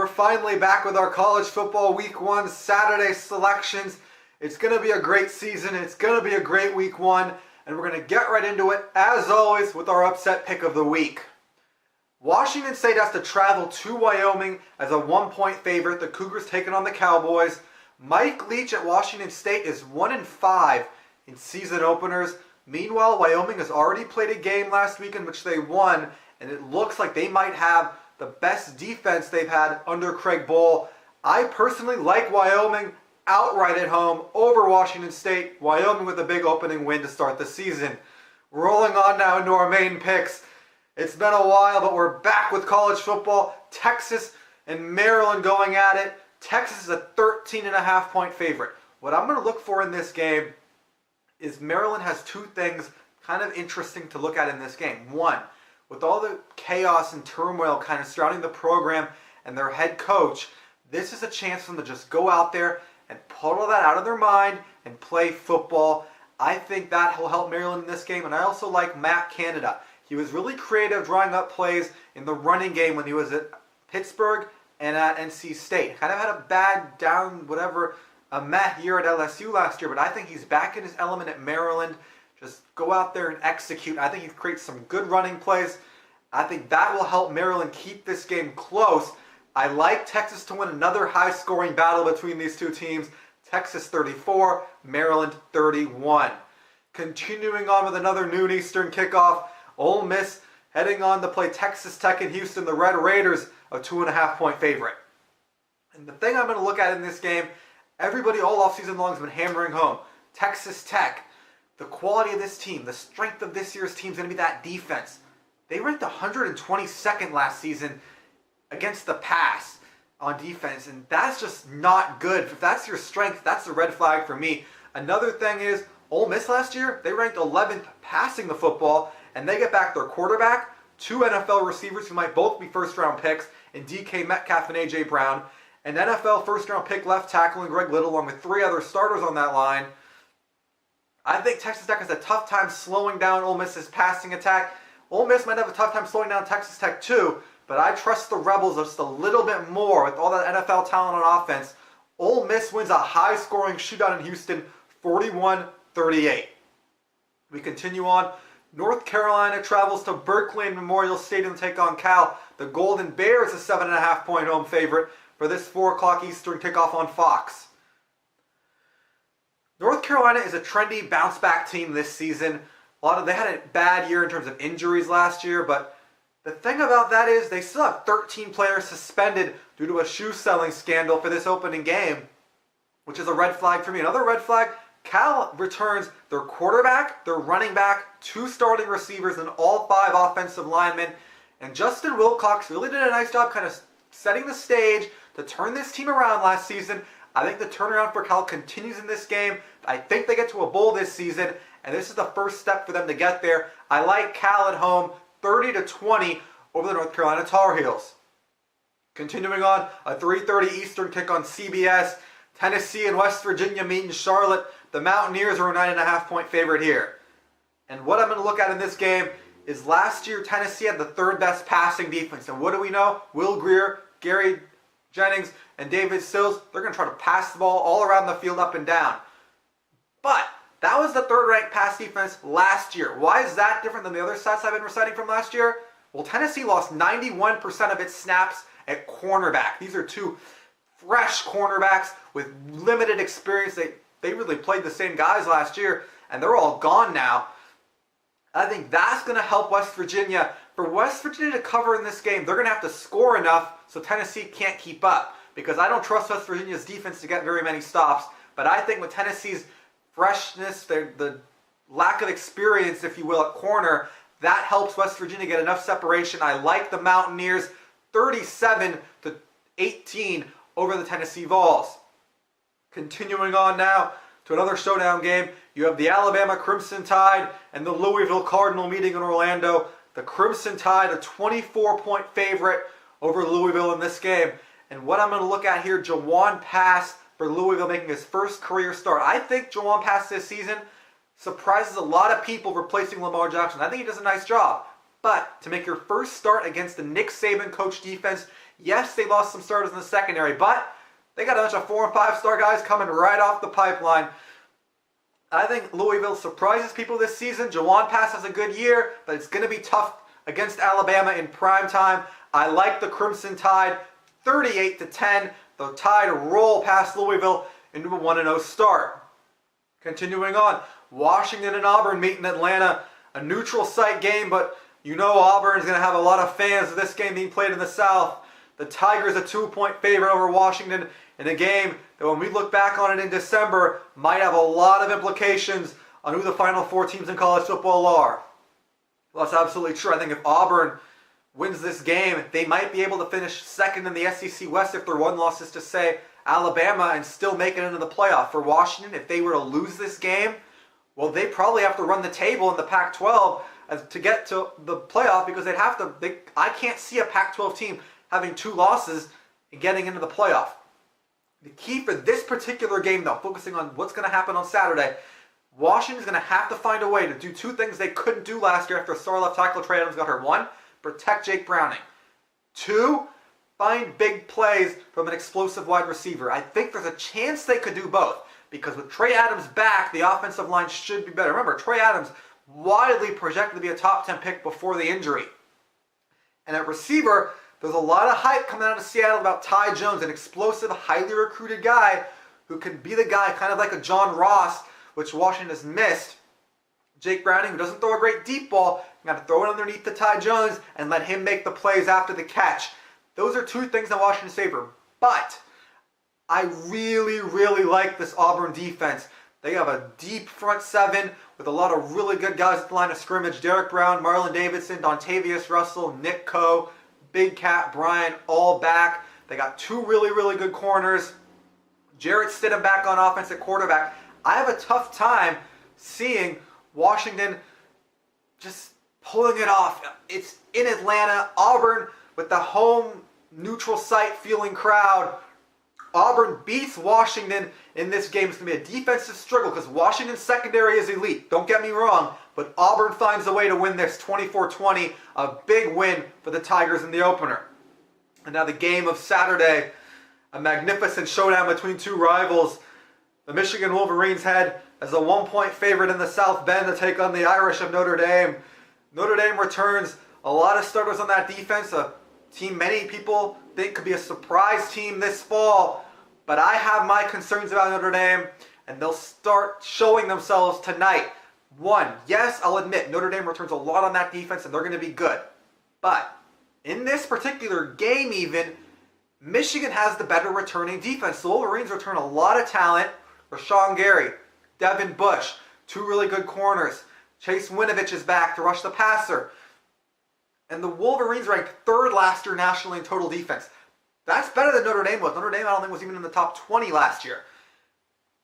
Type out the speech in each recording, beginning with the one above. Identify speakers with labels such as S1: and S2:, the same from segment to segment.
S1: we're finally back with our college football week 1 Saturday selections. It's going to be a great season. It's going to be a great week 1. And we're going to get right into it, as always, with our upset pick of the week. Washington State has to travel to Wyoming as a 1-point favorite. The Cougars taking on the Cowboys. Mike Leach at Washington State is 1-5 in season openers. Meanwhile, Wyoming has already played a game last week in which they won, and it looks like they might have the best defense they've had under Craig Bohl. I personally like Wyoming outright at home over Washington State. Wyoming with a big opening win to start the season. Rolling on now into our main picks. It's been a while, but we're back with college football. Texas and Maryland going at it. Texas is a 13.5-point favorite. What I'm going to look for in this game is Maryland has two things kind of interesting to look at in this game. One, with all the chaos and turmoil kind of surrounding the program and their head coach, this is a chance for them to just go out there and pull all that out of their mind and play football. I think that will help Maryland in this game. And I also like Matt Canada. He was really creative drawing up plays in the running game when he was at Pittsburgh and at NC State. Kind of had a bad down, whatever, a meh year at LSU last year, but I think he's back in his element at Maryland. Just go out there and execute. I think he creates some good running plays. I think that will help Maryland keep this game close. I like Texas to win another high-scoring battle between these two teams. Texas 34, Maryland 31. Continuing on with another noon Eastern kickoff, Ole Miss heading on to play Texas Tech in Houston. The Red Raiders, a 2.5-point favorite. And the thing I'm going to look at in this game, everybody all offseason long has been hammering home. Texas Tech, the quality of this team, the strength of this year's team is going to be that defense. They ranked 122nd last season against the pass on defense, and that's just not good. If that's your strength, that's a red flag for me. Another thing is, Ole Miss last year, they ranked 11th passing the football, and they get back their quarterback, two NFL receivers who might both be first-round picks, in DK Metcalf and A.J. Brown, an NFL first-round pick left tackle in Greg Little, along with three other starters on that line. I think Texas Tech has a tough time slowing down Ole Miss's passing attack. Ole Miss might have a tough time slowing down Texas Tech too, but I trust the Rebels just a little bit more with all that NFL talent on offense. Ole Miss wins a high-scoring shootout in Houston, 41-38. We continue on. North Carolina travels to Berkeley and Memorial Stadium to take on Cal. The Golden Bears, a 7.5-point home favorite for this 4 o'clock Eastern kickoff on Fox. North Carolina is a trendy bounce-back team this season. They had a bad year in terms of injuries last year, but the thing about that is they still have 13 players suspended due to a shoe-selling scandal for this opening game, which is a red flag for me. Another red flag, Cal returns their quarterback, their running back, 2 starting receivers, and all 5 offensive linemen. And Justin Wilcox really did a nice job kind of setting the stage to turn this team around last season. I think the turnaround for Cal continues in this game. I think they get to a bowl this season, and this is the first step for them to get there. I like Cal at home, 30-20 over the North Carolina Tar Heels. Continuing on, a 3:30 Eastern kick on CBS. Tennessee and West Virginia meet in Charlotte. The Mountaineers are a 9.5-point favorite here. And what I'm going to look at in this game is last year Tennessee had the 3rd best passing defense. And what do we know? Will Grier, Gary Jennings, and David Sills, they're going to try to pass the ball all around the field up and down. But that was the 3rd-ranked pass defense last year. Why is that different than the other stats I've been reciting from last year? Well, Tennessee lost 91% of its snaps at cornerback. These are 2 fresh cornerbacks with limited experience. They really played the same guys last year, and they're all gone now. I think that's going to help West Virginia. For West Virginia to cover in this game, they're going to have to score enough so Tennessee can't keep up, because I don't trust West Virginia's defense to get very many stops. But I think with Tennessee's freshness, the lack of experience, if you will, at corner, that helps West Virginia get enough separation. I like the Mountaineers 37-18 over the Tennessee Vols. Continuing on now to another showdown game, you have the Alabama Crimson Tide and the Louisville Cardinal meeting in Orlando. The Crimson Tide, a 24-point favorite over Louisville in this game. And what I'm going to look at here, Jawan Pass for Louisville making his first career start. I think Jawan Pass this season surprises a lot of people replacing Lamar Jackson. I think he does a nice job. But to make your first start against the Nick Saban coach defense, Yes, they lost some starters in the secondary, but they got a bunch of 4- and 5-star guys coming right off the pipeline. I think Louisville surprises people this season. Jawan Pass has a good year, but it's going to be tough against Alabama in prime time. I like the Crimson Tide 38-10. The Tide roll past Louisville into a 1-0 start. Continuing on, Washington and Auburn meet in Atlanta. A neutral site game, but you know Auburn is going to have a lot of fans of this game being played in the South. The Tigers a 2-point favorite over Washington in a game that when we look back on it in December might have a lot of implications on who the final 4 teams in college football are. Well, that's absolutely true. I think if Auburn wins this game, they might be able to finish second in the SEC West if their one loss is to, say, Alabama and still make it into the playoff. For Washington, if they were to lose this game, well, they probably have to run the table in the Pac-12 to get to the playoff because they'd have to. I can't see a Pac-12 team having 2 losses and getting into the playoff. The key for this particular game, though, focusing on what's going to happen on Saturday, Washington's going to have to find a way to do 2 things they couldn't do last year after star left tackle Trey Adams got hurt. 1, protect Jake Browning. 2, find big plays from an explosive wide receiver. I think there's a chance they could do both because with Trey Adams back, the offensive line should be better. Remember, Trey Adams widely projected to be a top 10 pick before the injury. And at receiver, there's a lot of hype coming out of Seattle about Ty Jones, an explosive, highly recruited guy who can be the guy, kind of like a John Ross, which Washington has missed. Jake Browning, who doesn't throw a great deep ball, you got to throw it underneath to Ty Jones and let him make the plays after the catch. Those are 2 things in Washington's favor. But I really, really like this Auburn defense. They have a deep front 7 with a lot of really good guys at the line of scrimmage. Derek Brown, Marlon Davidson, Dontavius Russell, Nick Coe, Big Cat Bryant, all back. They got 2 really, really good corners. Jarrett Stidham back on offense at quarterback. I have a tough time seeing Washington just pulling it off. It's in Atlanta. Auburn with the home neutral site feeling crowd. Auburn beats Washington in this game. It's going to be a defensive struggle because Washington's secondary is elite. Don't get me wrong, but Auburn finds a way to win this 24-20, a big win for the Tigers in the opener. And now the game of Saturday, a magnificent showdown between 2 rivals. The Michigan Wolverines head as a 1-point favorite in the South Bend to take on the Irish of Notre Dame. Notre Dame returns a lot of starters on that defense, a team many people think could be a surprise team this fall. But I have my concerns about Notre Dame, and they'll start showing themselves tonight. 1, yes, I'll admit, Notre Dame returns a lot on that defense, and they're going to be good. But in this particular game even, Michigan has the better returning defense. The Wolverines return a lot of talent. Rashawn Gary, Devin Bush, 2 really good corners. Chase Winovich is back to rush the passer. And the Wolverines ranked 3rd last year nationally in total defense. That's better than Notre Dame was. Notre Dame, I don't think, was even in the top 20 last year.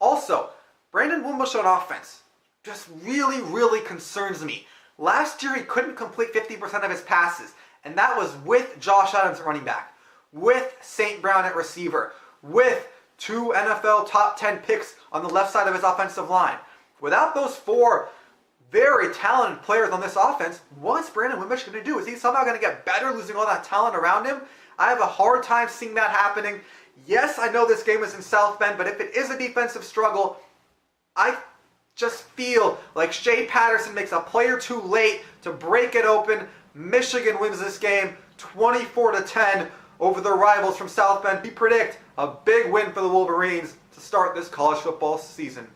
S1: Also, Brandon Wimbush on offense just really, really concerns me. Last year, he couldn't complete 50% of his passes, and that was with Josh Adams at running back, with St. Brown at receiver, with 2 NFL top 10 picks on the left side of his offensive line. Without those 4 very talented players on this offense, what's Brandon Wimbush going to do? Is he somehow going to get better losing all that talent around him? I have a hard time seeing that happening. Yes, I know this game is in South Bend, but if it is a defensive struggle, I just feel like Shea Patterson makes a play or 2 late to break it open. Michigan wins this game 24-10 over their rivals from South Bend. We predict a big win for the Wolverines to start this college football season.